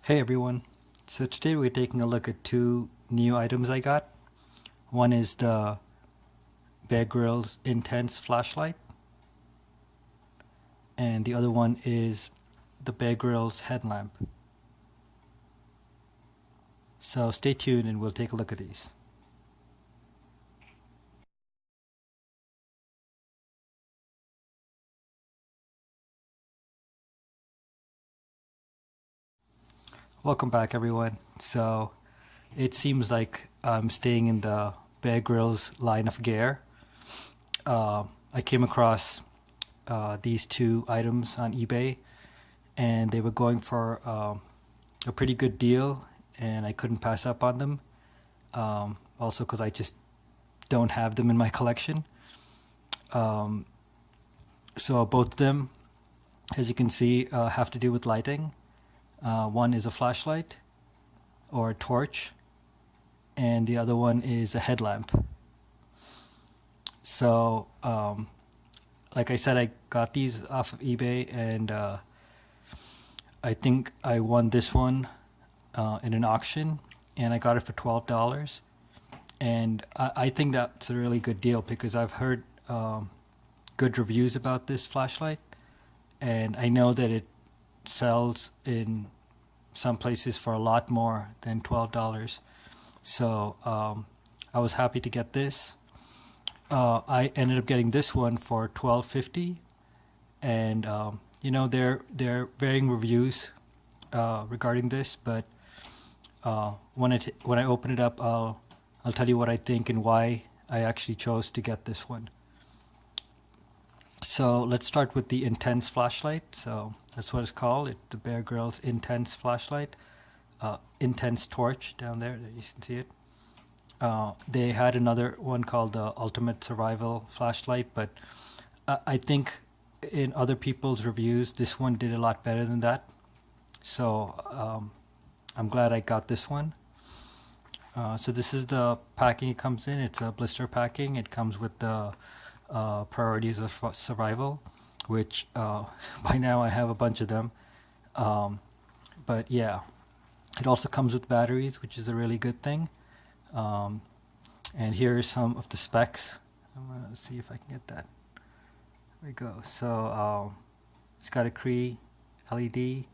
Hey everyone. So today we're taking a look at two new items I got. One is the Bear Grylls Intense Flashlight, and the other one is the Bear Grylls Headlamp. So stay tuned and we'll take a look at these. Welcome back everyone. So it seems like I'm staying in the Bear Grylls line of gear. I came across these two items on eBay, and they were going for a pretty good deal, and I couldn't pass up on them. Also, because I just don't have them in my collection. So both of them, as you can see, have to do with lighting. One is a flashlight or a torch, and the other one is a headlamp. So, like I said, I got these off of eBay, and I think I won this one in an auction, and I got it for $12. And I think that's a really good deal because I've heard good reviews about this flashlight, and I know that it sells in some places for a lot more than $12. So I was happy to get this. I ended up getting this one for $12.50, and there are varying reviews regarding this, but when I open it up, I'll tell you what I think and why I actually chose to get this one. So let's start with the Intense Flashlight. So that's what it's called. The Bear Grylls Intense Flashlight. Intense Torch down there. You can see it. They had another one called the Ultimate Survival Flashlight, but I think in other people's reviews, this one did a lot better than that. So I'm glad I got this one. So this is the packing it comes in. It's a blister packing. It comes with the priorities of survival, which by now I have a bunch of them. But yeah, it also comes with batteries, which is a really good thing. And here are some of the specs. I'm gonna see if I can get that. There we go. So it's got a Cree LED,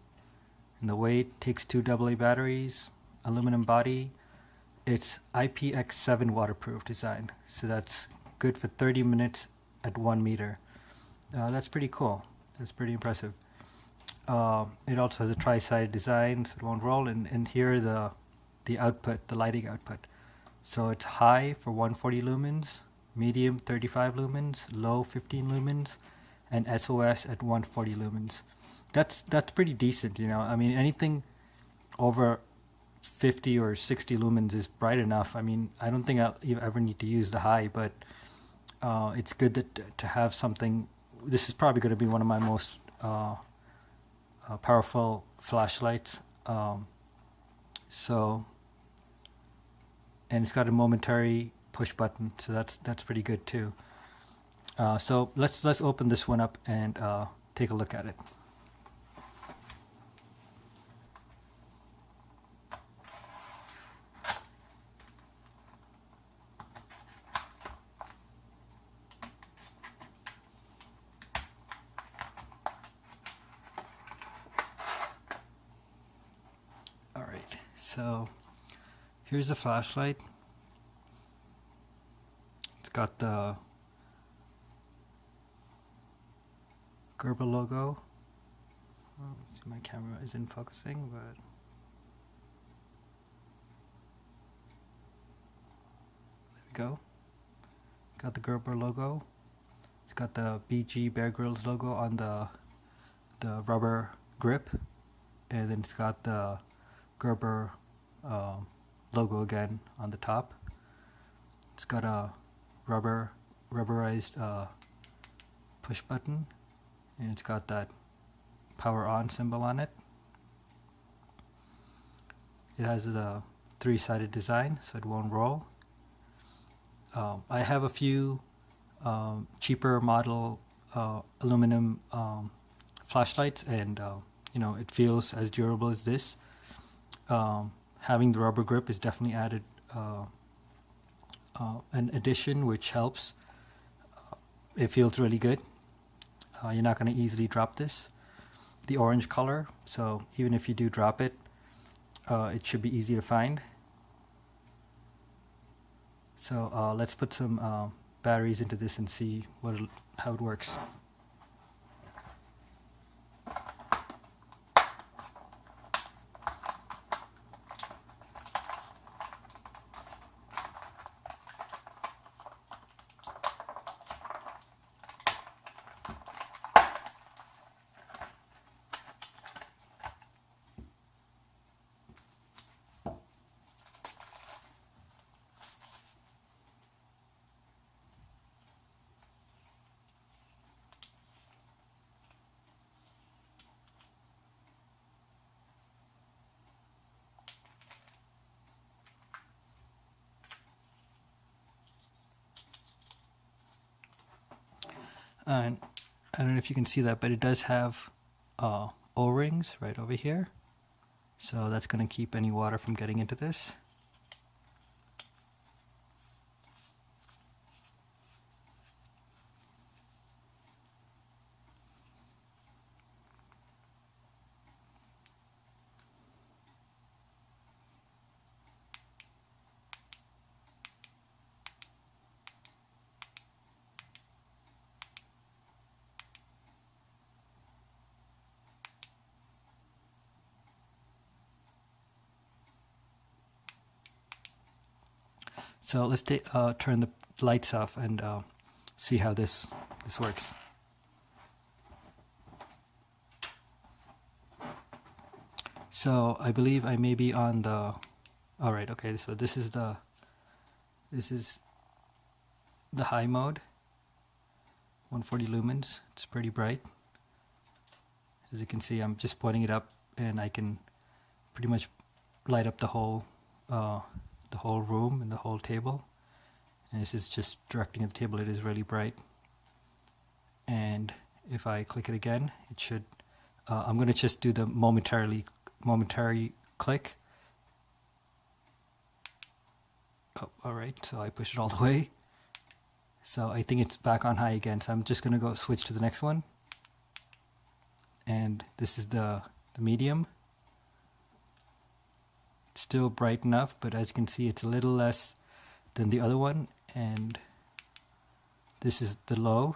and the weight takes 2 AA batteries, aluminum body. It's IPX7 waterproof design, so that's good for 30 minutes at 1 meter. That's pretty cool. That's pretty impressive. It also has a tri-sided design, so it won't roll. And here are the output, the lighting output. So it's high for 140 lumens, medium 35 lumens, low 15 lumens, and SOS at 140 lumens. That's pretty decent, you know. I mean, anything over 50 or 60 lumens is bright enough. I mean, I don't think I'll ever need to use the high, but it's good to have something. This is probably going to be one of my most powerful flashlights. And it's got a momentary push button, so that's pretty good too. So let's open this one up and take a look at it. All right, so here's the flashlight. It's got the Gerber logo. See, my camera isn't focusing, but there we go. Got the Gerber logo. It's got the BG Bear Grylls logo on the rubber grip, and then it's got the Gerber logo again on the top. It's got a rubberized push button, and it's got that power on symbol on it. It has a 3-sided design, so it won't roll. I have a few cheaper model aluminum flashlights, and it feels as durable as this. having the rubber grip is definitely added an addition which helps. It feels really good. You're not going to easily drop this. The orange color, so even if you do drop it, it should be easy to find. So let's put some batteries into this and see how it works. And I don't know if you can see that, but it does have O-rings right over here. So that's going to keep any water from getting into this. So let's turn the lights off and see how this works. So I believe I may be on the. All right. Okay. So this is the high mode. 140 lumens. It's pretty bright. As you can see, I'm just pointing it up, and I can pretty much light up the whole room and the whole table. And this is just directing at the table. It is really bright. And if I click it again, it should. I'm going to just do the momentary click. Oh, all right. So I pushed it all the way. So I think it's back on high again. So I'm just going to go switch to the next one. And this is the medium. It's still bright enough, but as you can see, it's a little less than the other one. And this is the low.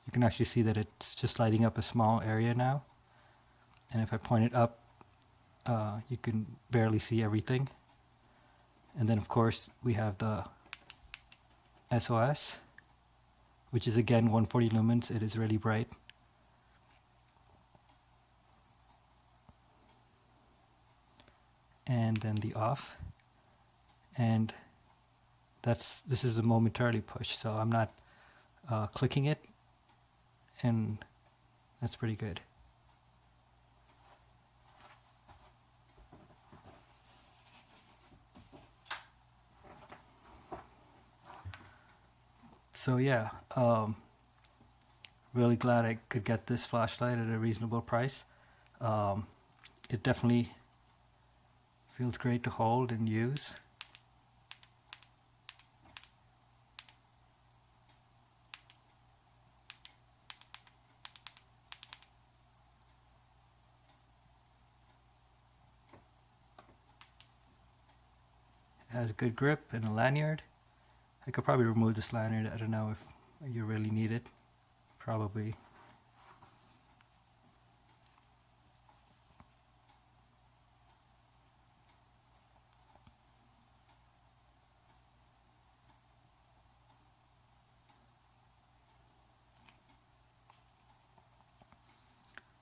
You can actually see that it's just lighting up a small area now. And if I point it up, you can barely see everything. And then of course we have the SOS, which is again 140 lumens. It is really bright. And then the off, and this is a momentarily push, so I'm not clicking it, and that's pretty good. So yeah, really glad I could get this flashlight at a reasonable price. It definitely feels great to hold and use. It has a good grip and a lanyard. I could probably remove this lanyard. I don't know if you really need it. Probably.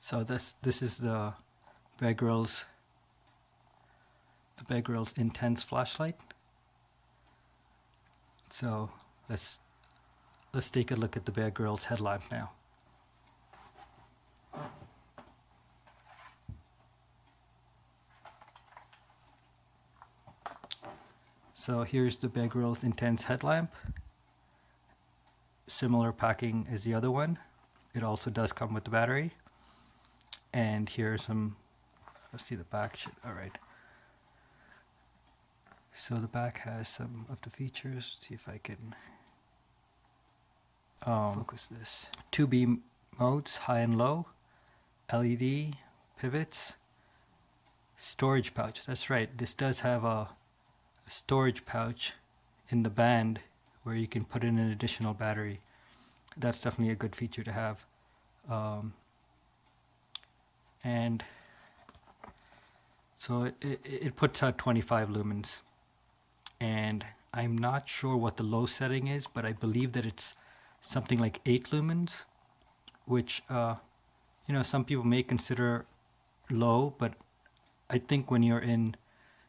So this is the Grylls Intense flashlight. So let's take a look at the Grylls headlamp now. So here's the Grylls Intense headlamp. Similar packing as the other one. It also does come with the battery. And here's some. Let's see the back. All right. So the back has some of the features. Let's see if I can focus this. 2 beam modes, high and low, LED, pivots, storage pouch. That's right, this does have a storage pouch in the band where you can put in an additional battery. That's definitely a good feature to have. And so it puts out 25 lumens, and I'm not sure what the low setting is, but I believe that it's something like 8 lumens, which you know, some people may consider low, but I think when you're in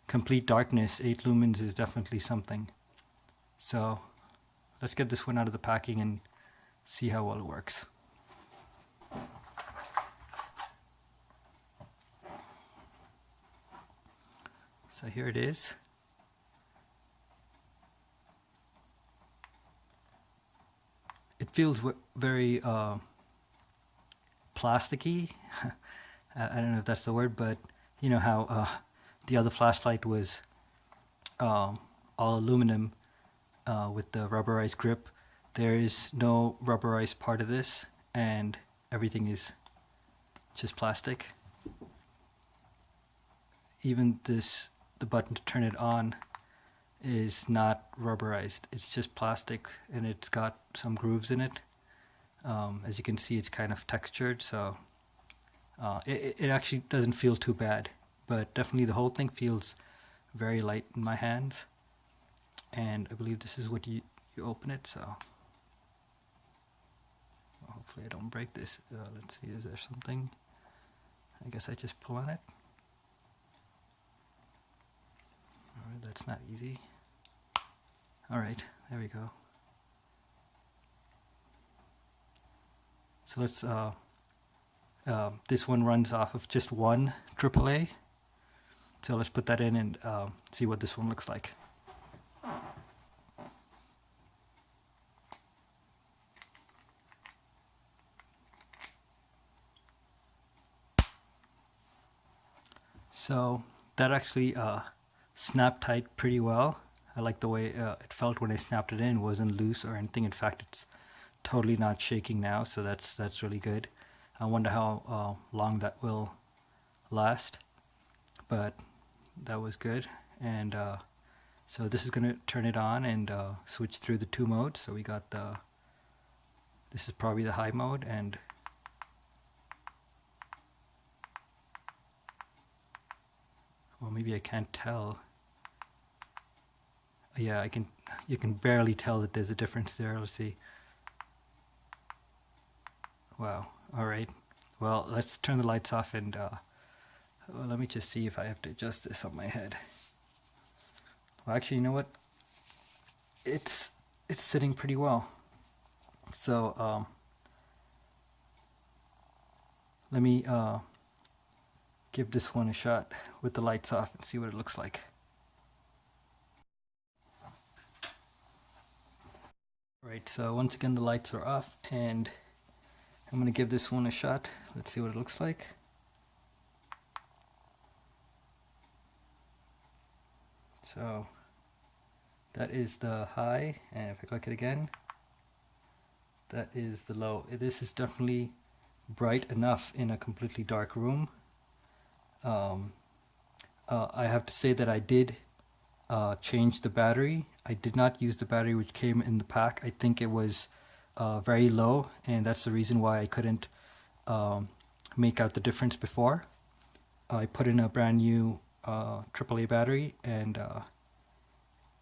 complete darkness, 8 lumens is definitely something. So let's get this one out of the packing and see how well it works. So here it is. It feels very plasticky. I don't know if that's the word, but you know how the other flashlight was all aluminum with the rubberized grip. There is no rubberized part of this, and everything is just plastic. Even the button to turn it on is not rubberized. It's just plastic, and it's got some grooves in it. As you can see, it's kind of textured, so it actually doesn't feel too bad, but definitely the whole thing feels very light in my hands. And I believe this is what you open it, so hopefully I don't break this. Let's see, is there something? I guess I just pull on it. Alright, that's not easy. Alright, there we go. So let's this one runs off of just one AAA. So let's put that in and see what this one looks like. So that actually snapped tight pretty well. I like the way it felt when I snapped it in. It wasn't loose or anything. In fact, it's totally not shaking now, so that's really good. I wonder how long that will last, but that was good. And so this is going to turn it on and switch through the 2 modes. So we got this is probably the high mode, and well, maybe I can't tell. Yeah, you can barely tell that there's a difference there. Let's see. Wow. All right. Well, let's turn the lights off and well, let me just see if I have to adjust this on my head. Well, actually, you know what? It's sitting pretty well. So let me give this one a shot with the lights off and see what it looks like. Right, so once again the lights are off, and I'm going to give this one a shot. Let's see what it looks like. So that is the high, and if I click it again, that is the low. This is definitely bright enough in a completely dark room. I have to say that I did change the battery. I did not use the battery which came in the pack. I think it was very low, and that's the reason why I couldn't make out the difference before. I put in a brand new AAA battery, and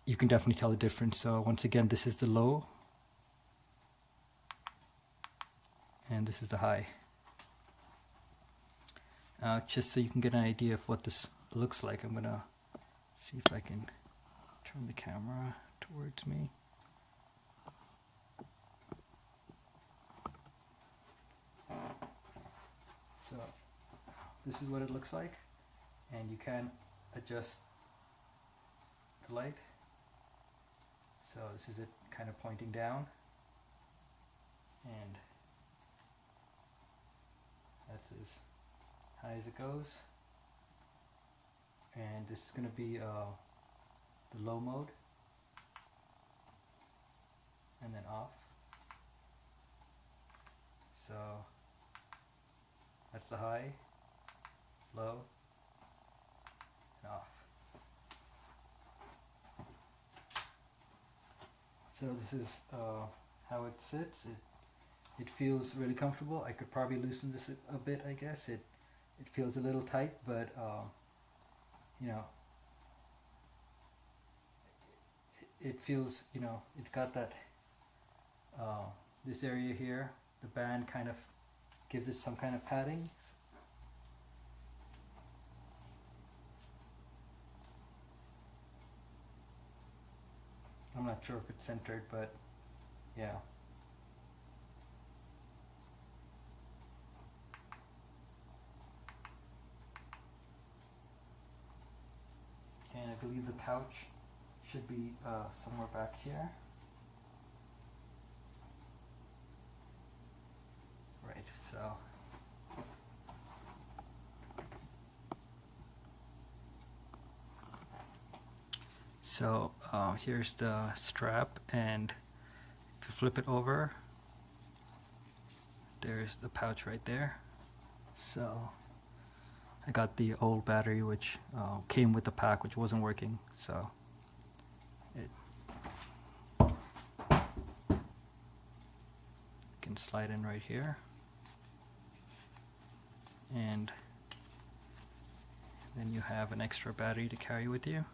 you can definitely tell the difference. So once again, this is the low, and this is the high. Just so you can get an idea of what this looks like, I'm gonna see if I can turn the camera towards me. So this is what it looks like, and you can adjust the light. So this is it kind of pointing down, and that's as high as it goes. And this is going to be the low mode, and then off. So that's the high, low, and off. So this is how it sits. It feels really comfortable. I could probably loosen this a bit, I guess. It feels a little tight, but you know, it feels, you know, it's got that this area here, the band kind of gives it some kind of padding. I'm not sure if it's centered, but yeah. And I believe the pouch should be somewhere back here. Right, so here's the strap, and if you flip it over, there's the pouch right there. So I got the old battery which came with the pack, which wasn't working, so it can slide in right here, and then you have an extra battery to carry with you.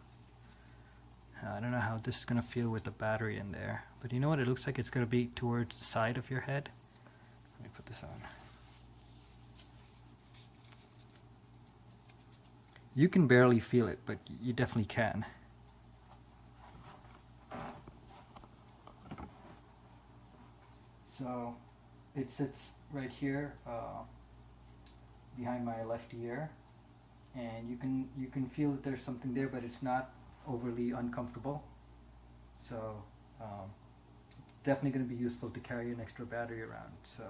I don't know how this is going to feel with the battery in there, but you know what, it looks like it's going to be towards the side of your head. Let me put this on. You can barely feel it, but you definitely can. So it sits right here behind my left ear, and you can feel that there's something there, but it's not overly uncomfortable. So definitely going to be useful to carry an extra battery around. So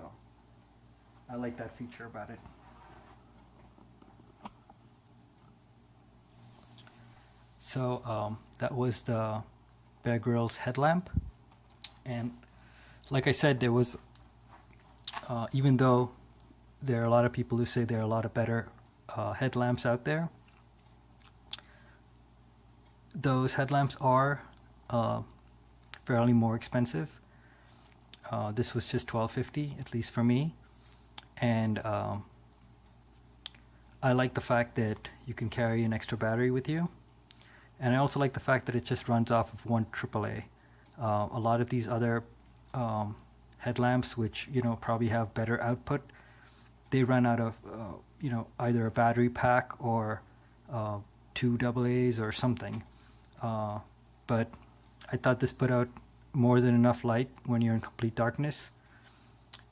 I like that feature about it. So that was the Bear Grylls headlamp, and like I said, there was even though there are a lot of people who say there are a lot of better headlamps out there, those headlamps are fairly more expensive. This was just $12.50, at least for me, and I like the fact that you can carry an extra battery with you. And I also like the fact that it just runs off of one AAA. A lot of these other headlamps, which probably have better output, they run out of either a battery pack or two AA's or something. But I thought this put out more than enough light when you're in complete darkness.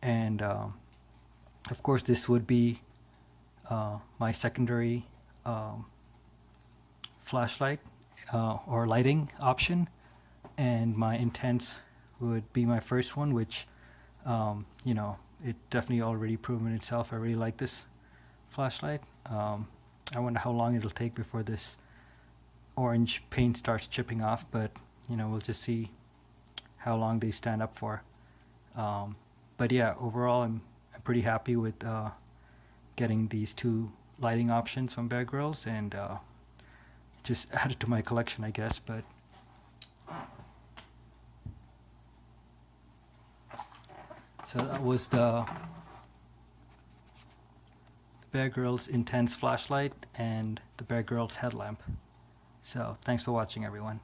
And of course, this would be my secondary flashlight or lighting option, and my intense would be my first one, which it definitely already proven itself. I really like this flashlight. I wonder how long it'll take before this orange paint starts chipping off, but we'll just see how long they stand up for. But yeah, overall I'm pretty happy with getting these two lighting options from Bear Grylls, and just add it to my collection, I guess. But so that was the Bear Grylls Intense flashlight and the Bear Grylls headlamp. So thanks for watching, everyone.